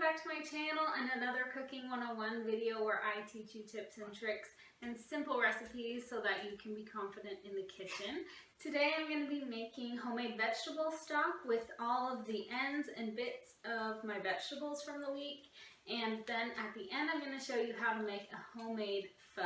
back to my channel and another Cooking 101 video where I teach you tips and tricks and simple recipes so that you can be confident in the kitchen. Today I'm going to be making homemade vegetable stock with all of the ends and bits of my vegetables from the week, and then at the end I'm going to show you how to make a homemade pho.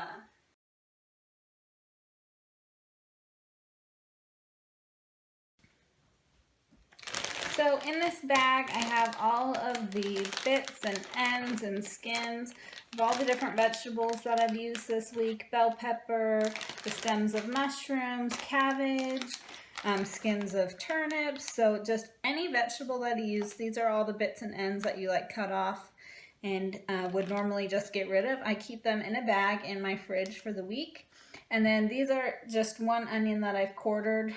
So in this bag I have all of the bits and ends and skins of all the different vegetables that I've used this week. Bell pepper, the stems of mushrooms, cabbage, skins of turnips. So just any vegetable that I use, these are all the bits and ends that you cut off and would normally just get rid of. I keep them in a bag in my fridge for the week. And then these are just one onion that I've quartered.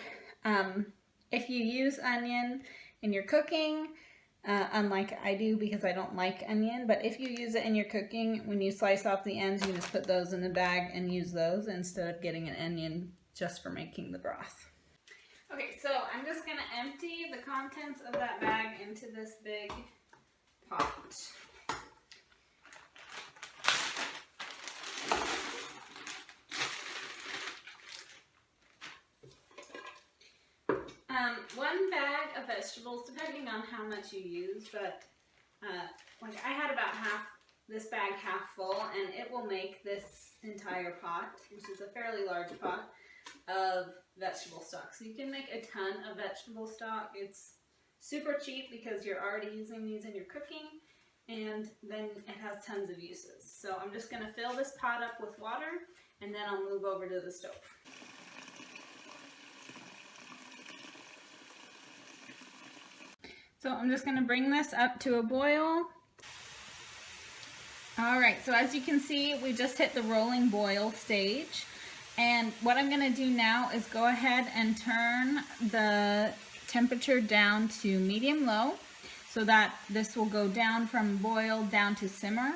If you use onion in your cooking, unlike I do because I don't like onion, but if you use it in your cooking, when you slice off the ends, you just put those in the bag and use those instead of getting an onion just for making the broth. Okay, so I'm just going to empty the contents of that bag into this big pot. One bag of vegetables, depending on how much you use, but like I had about this bag half full, and it will make this entire pot, which is a fairly large pot, of vegetable stock. So you can make a ton of vegetable stock. It's super cheap because you're already using these in your cooking, and then it has tons of uses. So I'm just going to fill this pot up with water, and then I'll move over to the stove. So I'm just going to bring this up to a boil. Alright, so as you can see, we just hit the rolling boil stage. And what I'm going to do now is go ahead and turn the temperature down to medium-low so that this will go down from boil down to simmer.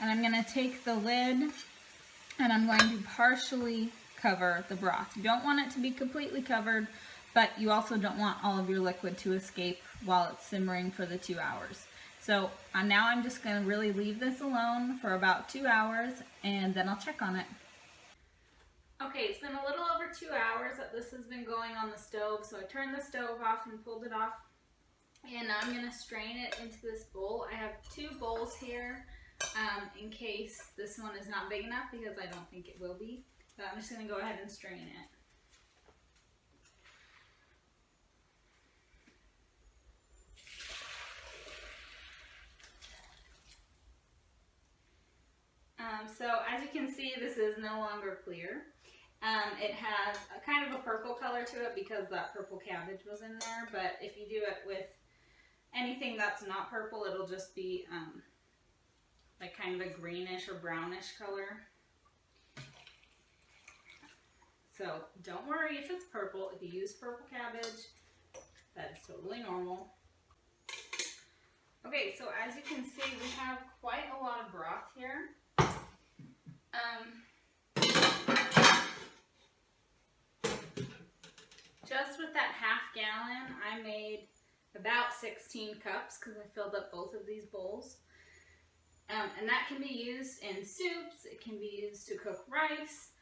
And I'm going to take the lid and I'm going to partially cover the broth. You don't want it to be completely covered, but you also don't want all of your liquid to escape while it's simmering for the 2 hours. So now I'm just going to really leave this alone for about 2 hours, and then I'll check on it. Okay, it's been a little over 2 hours that this has been going on the stove, so I turned the stove off and pulled it off, and now I'm going to strain it into this bowl. I have 2 bowls here in case this one is not big enough, because I don't think it will be, but I'm just going to go ahead and strain it. So as you can see, this is no longer clear. It has a kind of a purple color to it because that purple cabbage was in there, but if you do it with anything that's not purple, it'll just be like kind of a greenish or brownish color. So don't worry if it's purple. If you use purple cabbage, that is totally normal. Okay, so as you can see, we have quite a lot of broth here. Just with that ½ gallon, I made about 16 cups because I filled up both of these bowls. And that can be used in soups, it can be used to cook rice,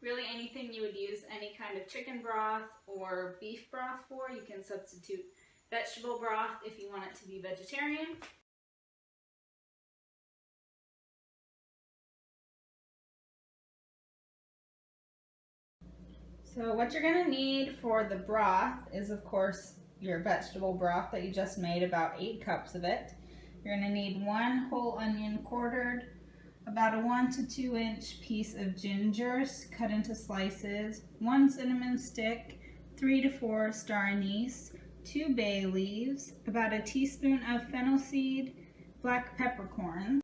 really anything you would use any kind of chicken broth or beef broth for. You can substitute vegetable broth if you want it to be vegetarian. So what you're going to need for the broth is, of course, your vegetable broth that you just made, about 8 cups of it. You're going to need 1 whole onion quartered, about a 1 to 2 inch piece of ginger cut into slices, 1 cinnamon stick, 3 to 4 star anise, 2 bay leaves, about a teaspoon of fennel seed, black peppercorns,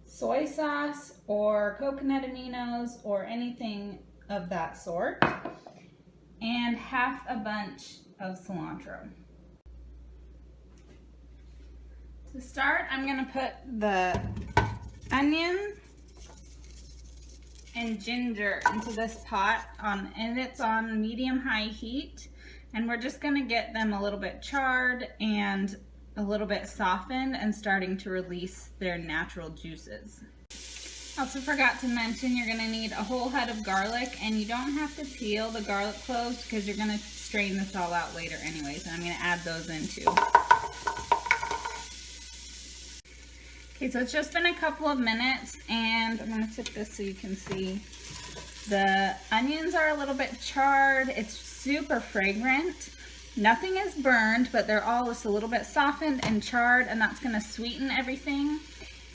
soy sauce or coconut aminos or anything of that sort, and half a bunch of cilantro. To start, I'm going to put the onion and ginger into this pot and it's on medium-high heat, and we're just going to get them a little bit charred and a little bit softened and starting to release their natural juices. Also forgot to mention you're going to need a whole head of garlic, and you don't have to peel the garlic cloves because you're going to strain this all out later anyways, and I'm going to add those in too. Okay, so it's just been a couple of minutes, and I'm going to tip this so you can see. The onions are a little bit charred. It's super fragrant. Nothing is burned, but they're all just a little bit softened and charred, and that's going to sweeten everything.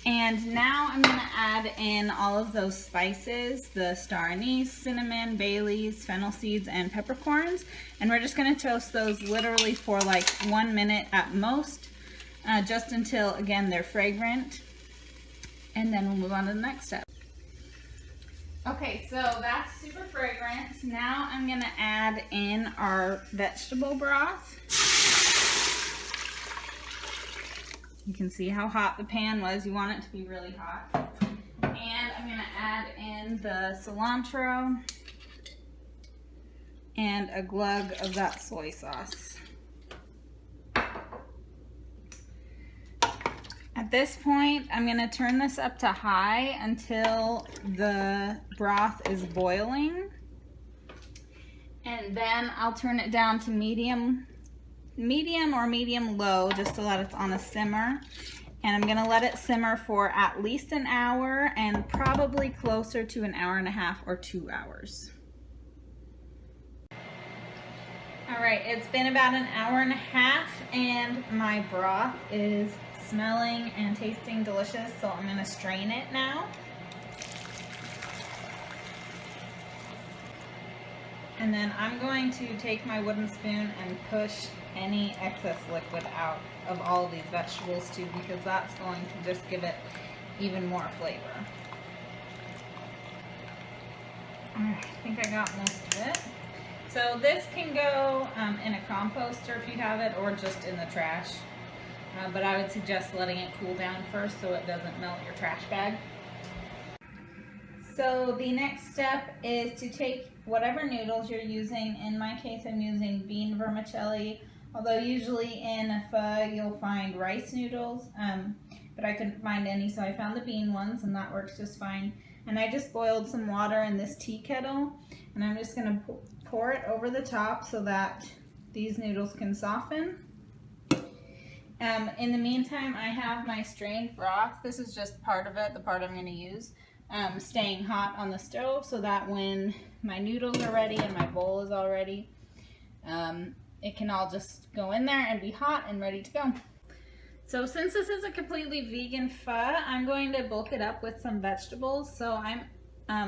And now I'm going to add in all of those spices, the Star Anise, cinnamon, bay leaves, fennel seeds, and peppercorns. And we're just going to toast those literally for like 1 minute at most, just until, again, they're fragrant. And then we'll move on to the next step. Okay, so that's super fragrant. Now I'm going to add in our vegetable broth. You can see how hot the pan was. You want it to be really hot. And I'm going to add in the cilantro and a glug of that soy sauce. At this point, I'm going to turn this up to high until the broth is boiling. And then I'll turn it down to medium or medium low, just so that it's on a simmer. And I'm going to let it simmer for at least an hour, and probably closer to an hour and a half or 2 hours. Alright, it's been about an hour and a half, and my broth is smelling and tasting delicious, so I'm going to strain it now. And then I'm going to take my wooden spoon and push any excess liquid out of all of these vegetables too, because that's going to just give it even more flavor. I think I got most of it. So this can go in a composter if you have it, or just in the trash. But I would suggest letting it cool down first so it doesn't melt your trash bag. So the next step is to take whatever noodles you're using. In my case, I'm using Bean Vermicelli, although usually in pho you'll find rice noodles, but I couldn't find any, so I found the bean ones, and that works just fine. And I just boiled some water in this tea kettle, and I'm just going to pour it over the top so that these noodles can soften. In the meantime, I have my strained broth. This is just part of it, the part I'm going to use, staying hot on the stove, so that when my noodles are ready and my bowl is all ready, it can all just go in there and be hot and ready to go. So since this is a completely vegan pho, I'm going to bulk it up with some vegetables. So I'm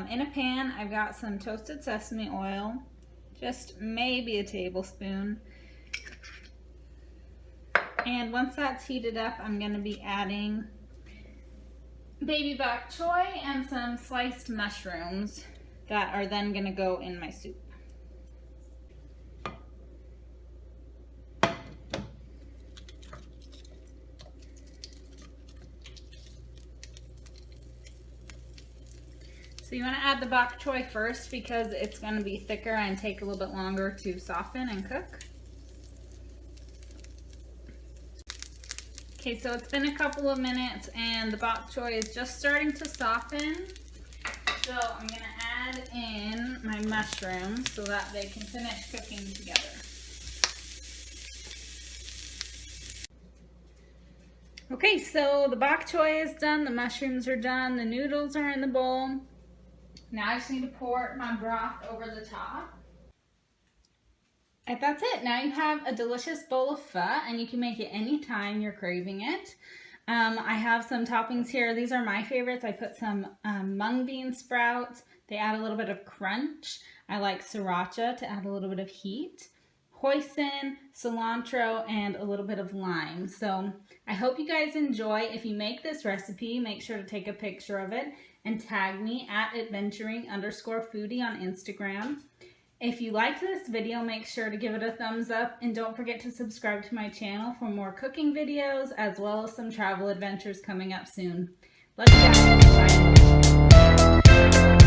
in a pan, I've got some toasted sesame oil, just maybe a tablespoon. And once that's heated up, I'm going to be adding baby bok choy and some sliced mushrooms that are then going to go in my soup. So you want to add the bok choy first because it's going to be thicker and take a little bit longer to soften and cook. Okay, so it's been a couple of minutes and the bok choy is just starting to soften. So I'm going to add in my mushrooms so that they can finish cooking together. Okay, so the bok choy is done, the mushrooms are done, the noodles are in the bowl. Now I just need to pour my broth over the top. And that's it. Now you have a delicious bowl of pho, and you can make it anytime you're craving it. I have some toppings here. These are my favorites. I put some mung bean sprouts. They add a little bit of crunch. I like sriracha to add a little bit of heat. Hoisin, cilantro, and a little bit of lime. So I hope you guys enjoy. If you make this recipe, make sure to take a picture of it and tag me at adventuring_foodie on Instagram. If you liked this video, make sure to give it a thumbs up, and don't forget to subscribe to my channel for more cooking videos as well as some travel adventures coming up soon. Let's go. Bye.